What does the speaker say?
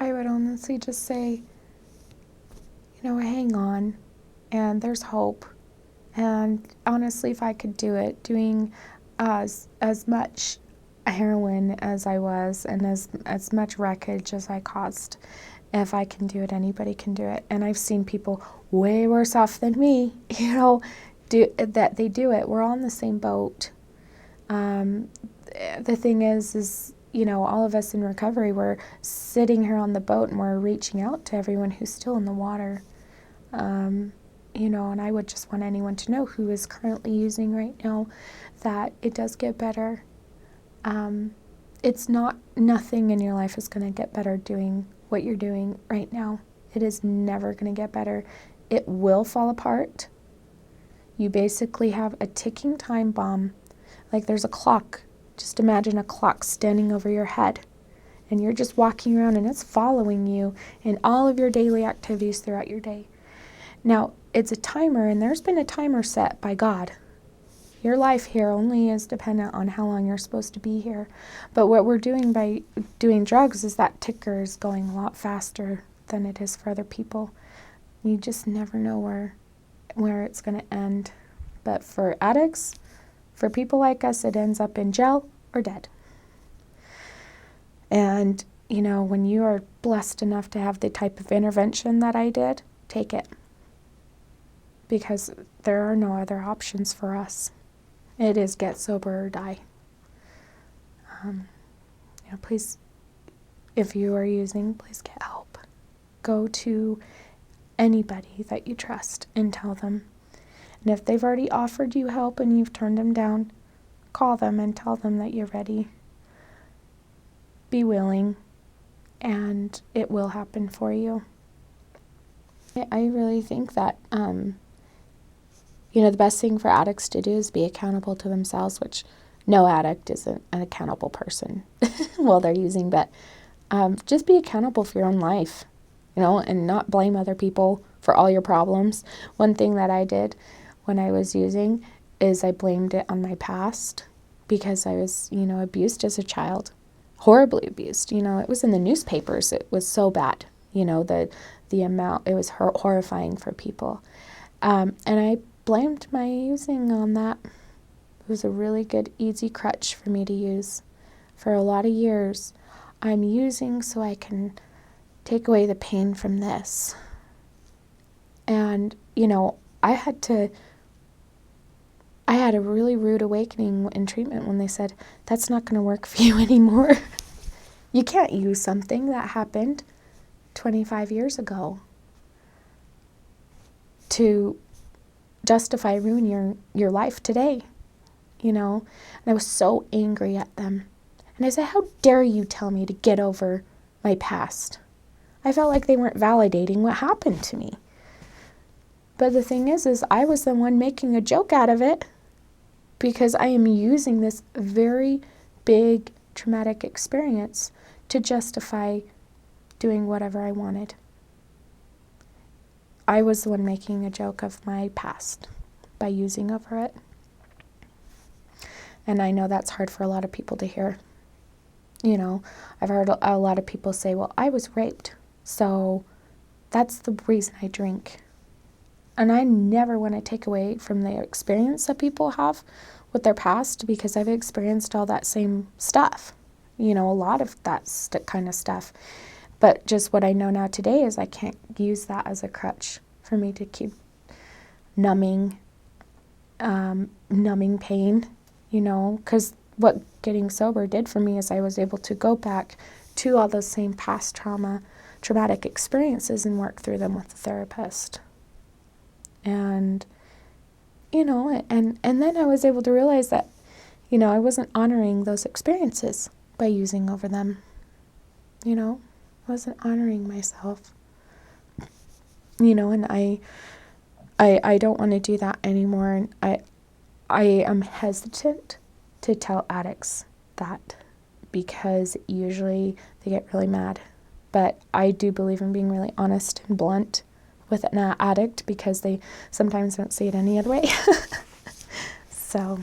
I would honestly just say, hang on, and there's hope. And honestly, if I could do it, doing as much heroin as I was and as much wreckage as I caused, if I can do it, anybody can do it. And I've seen people way worse off than me, do that. They do it. We're all in the same boat. The thing is, all of us in recovery, we're sitting here on the boat and we're reaching out to everyone who's still in the water. And I would just want anyone to know who is currently using right now that it does get better. It's nothing in your life is going to get better doing what you're doing right now. It is never going to get better. It will fall apart. You basically have a ticking time bomb. Like there's a clock. Just imagine a clock standing over your head. And you're just walking around and it's following you in all of your daily activities throughout your day. Now, it's a timer, and there's been a timer set by God. Your life here only is dependent on how long you're supposed to be here. But what we're doing by doing drugs is that ticker is going a lot faster than it is for other people. You just never know where it's going to end. But for addicts, for people like us, it ends up in jail or dead. And, when you are blessed enough to have the type of intervention that I did, take it. Because there are no other options for us. It is get sober or die. Please, if you are using, please get help. Go to anybody that you trust and tell them. And if they've already offered you help and you've turned them down, call them and tell them that you're ready. Be willing, and it will happen for you. I really think that the best thing for addicts to do is be accountable to themselves, which no addict isn't an accountable person while they're using, but just be accountable for your own life, and not blame other people for all your problems. One thing that I did when I was using is I blamed it on my past because I was, abused as a child, horribly abused. It was in the newspapers. It was so bad, the amount, it was horrifying for people. And I blamed my using on that. It was a really good, easy crutch for me to use. For a lot of years, I'm using so I can take away the pain from this. And, I had a really rude awakening in treatment when they said, that's not going to work for you anymore. You can't use something that happened 25 years ago to justify ruining your life today, And I was so angry at them. And I said, how dare you tell me to get over my past? I felt like they weren't validating what happened to me. But the thing is I was the one making a joke out of it because I am using this very big traumatic experience to justify doing whatever I wanted. I was the one making a joke of my past by using over it. And I know that's hard for a lot of people to hear. I've heard a lot of people say, well, I was raped, so that's the reason I drink. And I never want to take away from the experience that people have with their past because I've experienced all that same stuff, a lot of that kind of stuff. But just what I know now today is I can't use that as a crutch for me to keep numbing pain, because what getting sober did for me is I was able to go back to all those same past traumatic experiences and work through them with a therapist. And, and then I was able to realize that, I wasn't honoring those experiences by using over them, I wasn't honoring myself, and I don't want to do that anymore. And I am hesitant to tell addicts that because usually they get really mad. But I do believe in being really honest and blunt with an addict because they sometimes don't see it any other way. So